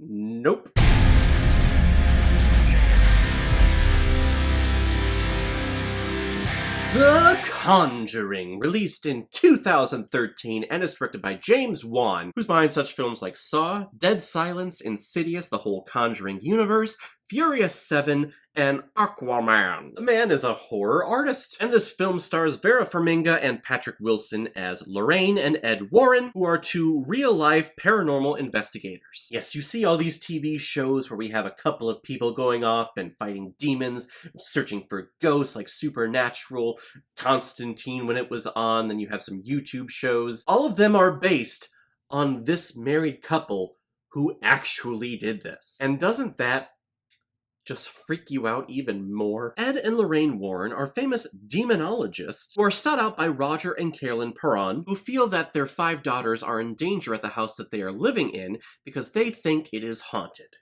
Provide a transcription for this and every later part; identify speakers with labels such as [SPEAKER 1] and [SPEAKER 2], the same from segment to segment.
[SPEAKER 1] Nope. The Conjuring, released in 2013, and is directed by James Wan, who's behind such films like Saw, Dead Silence, Insidious, the whole Conjuring universe, Furious 7, and Aquaman. The man is a horror artist, and this film stars Vera Farmiga and Patrick Wilson as Lorraine and Ed Warren, who are two real-life paranormal investigators. Yes, you see all these TV shows where we have a couple of people going off and fighting demons, searching for ghosts like Supernatural, Constantine when it was on, then you have some YouTube shows. All of them are based on this married couple who actually did this. And doesn't that just freak you out even more? Ed and Lorraine Warren are famous demonologists who are sought out by Roger and Carolyn Perron, who feel that their 5 daughters are in danger at the house that they are living in because they think it is haunted.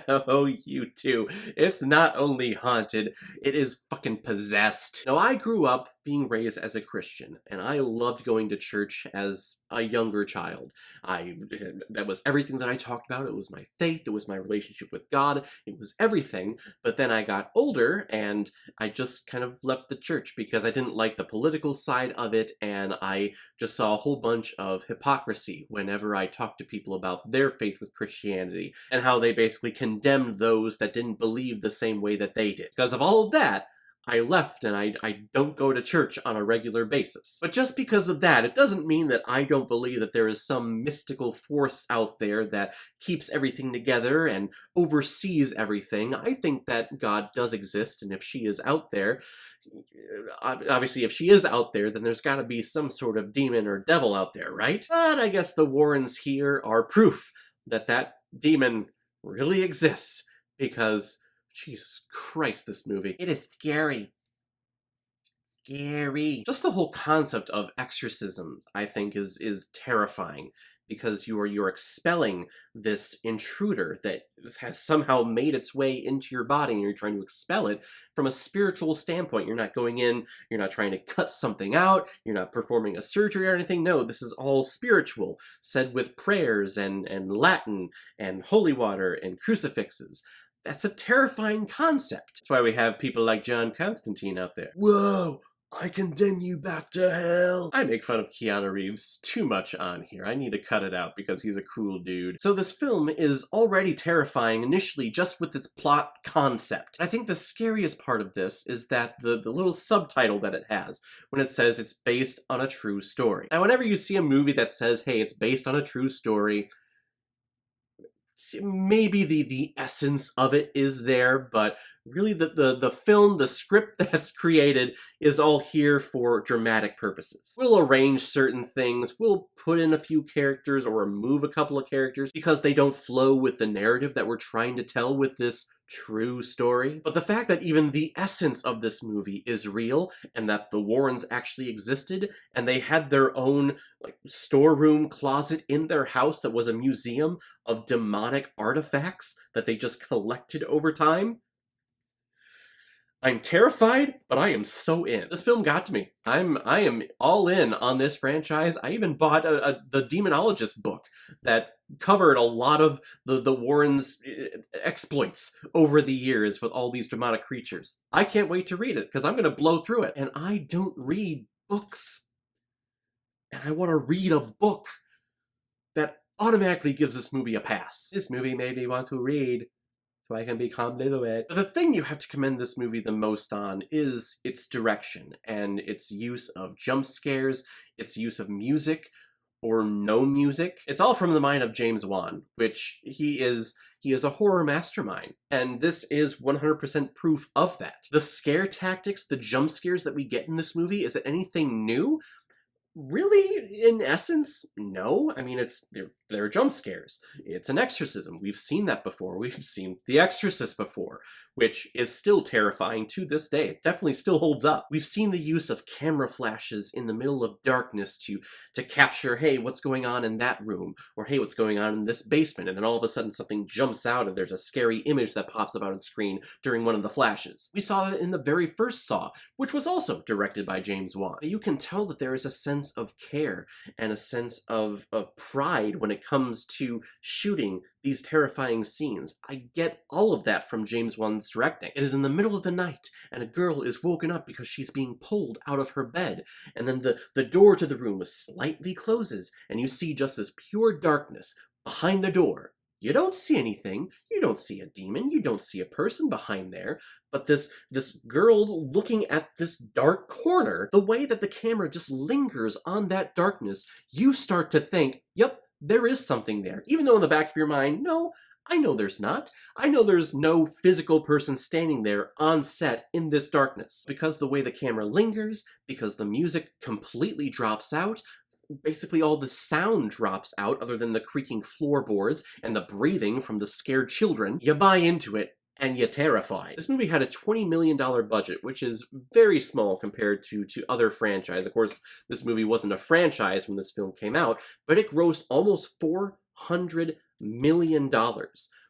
[SPEAKER 1] Oh, you too. It's not only haunted, it is fucking possessed. Now, I grew up being raised as a Christian, and I loved going to church as a younger child. That was everything that I talked about. It was my faith, it was my relationship with God, it was everything. But then I got older, and I just kind of left the church because I didn't like the political side of it, and I just saw a whole bunch of hypocrisy whenever I talked to people about their faith with Christianity, and how they basically condemned those that didn't believe the same way that they did. Because of all of that, I left, and I don't go to church on a regular basis. But just because of that, it doesn't mean that I don't believe that there is some mystical force out there that keeps everything together and oversees everything. I think that God does exist, and if she is out there, obviously if she is out there, then there's gotta be some sort of demon or devil out there, right? But I guess the Warrens here are proof that that demon really exists, because Jesus Christ, this movie. It is scary. Scary. Just the whole concept of exorcism, I think, is terrifying, because you're expelling this intruder that has somehow made its way into your body, and you're trying to expel it from a spiritual standpoint. You're not going in, you're not trying to cut something out, you're not performing a surgery or anything. No, this is all spiritual, said with prayers and Latin and holy water and crucifixes. That's a terrifying concept. That's why we have people like John Constantine out there. Whoa! I condemn you back to hell! I make fun of Keanu Reeves too much on here. I need to cut it out because he's a cool dude. So this film is already terrifying initially just with its plot concept. I think the scariest part of this is that the little subtitle that it has when it says it's based on a true story. Now, whenever you see a movie that says, hey, it's based on a true story, maybe the essence of it is there, but really the film, the script that's created is all here for dramatic purposes. We'll arrange certain things, we'll put in a few characters or remove a couple of characters because they don't flow with the narrative that we're trying to tell with this true story. But the fact that even the essence of this movie is real, and that the Warrens actually existed, and they had their own storeroom closet in their house that was a museum of demonic artifacts that they just collected over time. I'm terrified, but I am so in. This film got to me. I am all in on this franchise. I even bought the Demonologist book that covered a lot of the Warrens' exploits over the years with all these demonic creatures. I can't wait to read it, because I'm going to blow through it. And I don't read books. And I want to read a book that automatically gives this movie a pass. This movie made me want to read, so I can become little bit. But the thing you have to commend this movie the most on is its direction and its use of jump scares, its use of music or no music. It's all from the mind of James Wan, which he is a horror mastermind, and this is 100% proof of that. The scare tactics, the jump scares that we get in this movie, is it anything new? Really, in essence, no. I mean, they're jump scares. It's an exorcism. We've seen that before. We've seen The Exorcist before, which is still terrifying to this day. It definitely still holds up. We've seen the use of camera flashes in the middle of darkness to capture, hey, what's going on in that room? Or hey, what's going on in this basement? And then all of a sudden something jumps out and there's a scary image that pops up on screen during one of the flashes. We saw that in the very first Saw, which was also directed by James Wan. You can tell that there is a sense sense of care and a sense of pride when it comes to shooting these terrifying scenes. I get all of that from James Wan's directing. It is in the middle of the night, and a girl is woken up because she's being pulled out of her bed, and then the door to the room slightly closes, and you see just this pure darkness behind the door. You don't see anything. You don't see a demon. You don't see a person behind there. But this girl looking at this dark corner, the way that the camera just lingers on that darkness, you start to think, yep, there is something there. Even though in the back of your mind, no, I know there's not. I know there's no physical person standing there on set in this darkness. Because the way the camera lingers, because the music completely drops out, basically all the sound drops out other than the creaking floorboards and the breathing from the scared children, you buy into it and you're terrified. This movie had a $20 million budget, which is very small compared to other franchises. Of course, this movie wasn't a franchise when this film came out, but it grossed almost $400 million,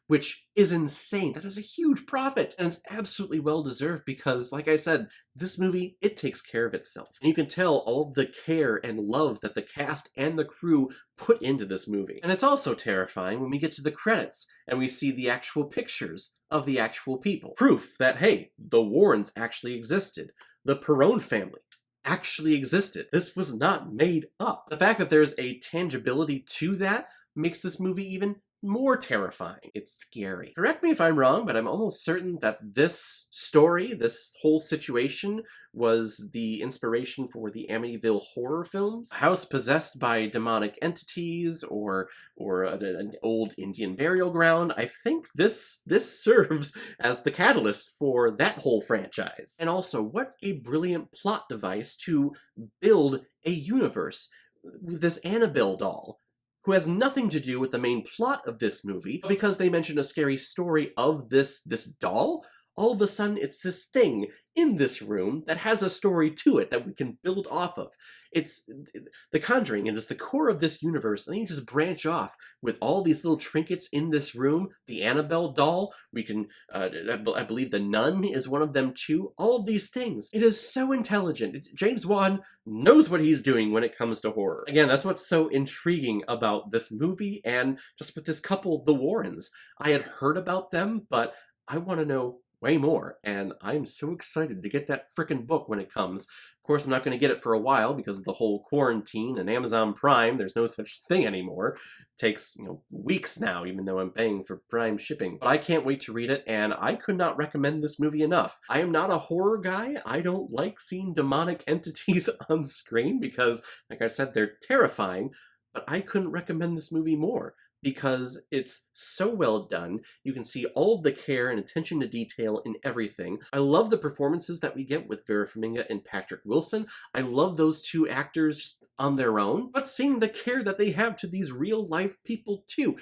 [SPEAKER 1] which is insane. That is a huge profit, and it's absolutely well-deserved because, like I said, this movie, it takes care of itself. And you can tell all of the care and love that the cast and the crew put into this movie. And it's also terrifying when we get to the credits and we see the actual pictures of the actual people. Proof that, hey, the Warrens actually existed. The Perron family actually existed. This was not made up. The fact that there's a tangibility to that makes this movie even more terrifying. It's scary. Correct me if I'm wrong, but I'm almost certain that this story, this whole situation, was the inspiration for the Amityville horror films. A house possessed by demonic entities or an old Indian burial ground. I think this serves as the catalyst for that whole franchise. And also, what a brilliant plot device to build a universe with this Annabelle doll, who has nothing to do with the main plot of this movie, but because they mentioned a scary story of this doll, all of a sudden it's this thing in this room that has a story to it that we can build off of. It's the Conjuring, and it's the core of this universe, and then you just branch off with all these little trinkets in this room. The Annabelle doll, we can, I believe the nun is one of them too. All of these things. It is so intelligent. James Wan knows what he's doing when it comes to horror. Again, that's what's so intriguing about this movie, and just with this couple, the Warrens. I had heard about them, but I want to know way more, and I'm so excited to get that frickin' book when it comes. Of course, I'm not going to get it for a while because of the whole quarantine and Amazon Prime. There's no such thing anymore. It takes, weeks now, even though I'm paying for Prime shipping. But I can't wait to read it, and I could not recommend this movie enough. I am not a horror guy. I don't like seeing demonic entities on screen because, like I said, they're terrifying, but I couldn't recommend this movie more, because it's so well done. You can see all of the care and attention to detail in everything. I love the performances that we get with Vera Farmiga and Patrick Wilson. I love those two actors just on their own, but seeing the care that they have to these real-life people too.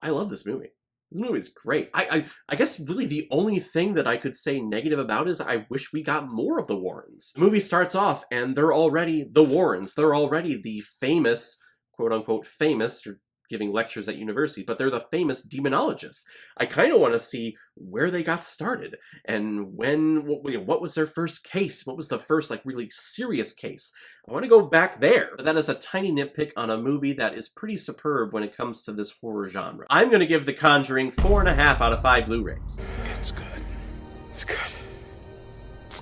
[SPEAKER 1] I love this movie. This movie is great. I guess really the only thing that I could say negative about is I wish we got more of the Warrens. The movie starts off and they're already the Warrens. They're already the famous, quote-unquote famous, or giving lectures at university, but they're the famous demonologists. I kind of want to see where they got started and what was their first case? What was the first really serious case? I want to go back there. But that is a tiny nitpick on a movie that is pretty superb when it comes to this horror genre. I'm going to give The Conjuring 4.5 out of 5 Blu-rays.
[SPEAKER 2] It's good. It's good.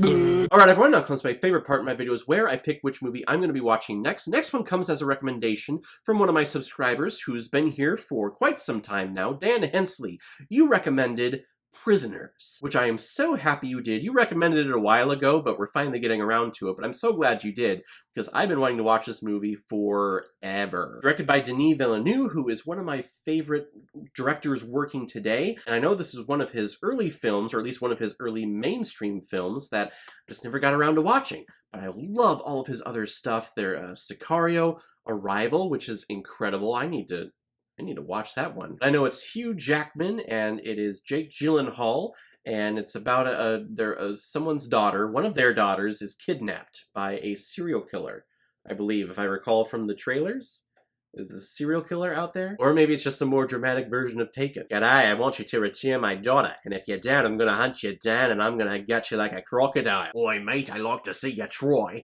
[SPEAKER 1] Alright everyone, now comes my favorite part of my videos where I pick which movie I'm going to be watching next. Next one comes as a recommendation from one of my subscribers who's been here for quite some time now, Dan Hensley. You recommended Prisoners, which I am so happy you did. You recommended it a while ago, but we're finally getting around to it, but I'm so glad you did, because I've been wanting to watch this movie forever. Directed by Denis Villeneuve, who is one of my favorite directors working today, and I know this is one of his early films, or at least one of his early mainstream films, that I just never got around to watching. But I love all of his other stuff. Sicario, Arrival, which is incredible. I need to watch that one. I know it's Hugh Jackman, and it is Jake Gyllenhaal, and it's about someone's daughter. One of their daughters is kidnapped by a serial killer, I believe, if I recall from the trailers. Is a serial killer out there? Or maybe it's just a more dramatic version of Taken. G'day, I want you to return my daughter, and if you don't, I'm gonna hunt you down, and I'm gonna get you like a crocodile. Oi, mate, I like to see you try.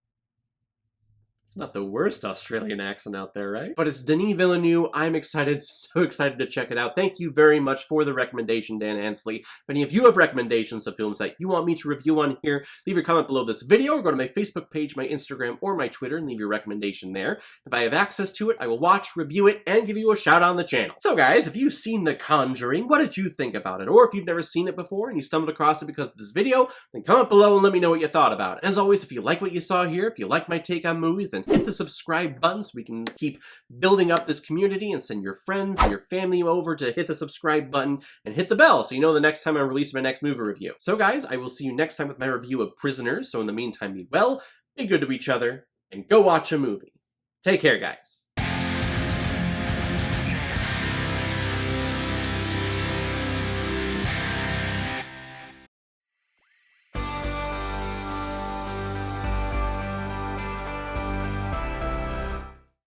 [SPEAKER 1] It's not the worst Australian accent out there, right? But it's Denis Villeneuve. I'm excited, so excited to check it out. Thank you very much for the recommendation, Dan Ansley. If any of you have recommendations of films that you want me to review on here, leave your comment below this video, or go to my Facebook page, my Instagram, or my Twitter and leave your recommendation there. If I have access to it, I will watch, review it, and give you a shout out on the channel. So guys, if you've seen The Conjuring, what did you think about it? Or if you've never seen it before and you stumbled across it because of this video, then comment below and let me know what you thought about it. As always, if you like what you saw here, if you like my take on movies, then hit the subscribe button so we can keep building up this community, and send your friends and your family over to hit the subscribe button and hit the bell so you know the next time I release my next movie review. So guys, I will see you next time with my review of Prisoners. So in the meantime, be well, be good to each other, and go watch a movie. Take care, guys.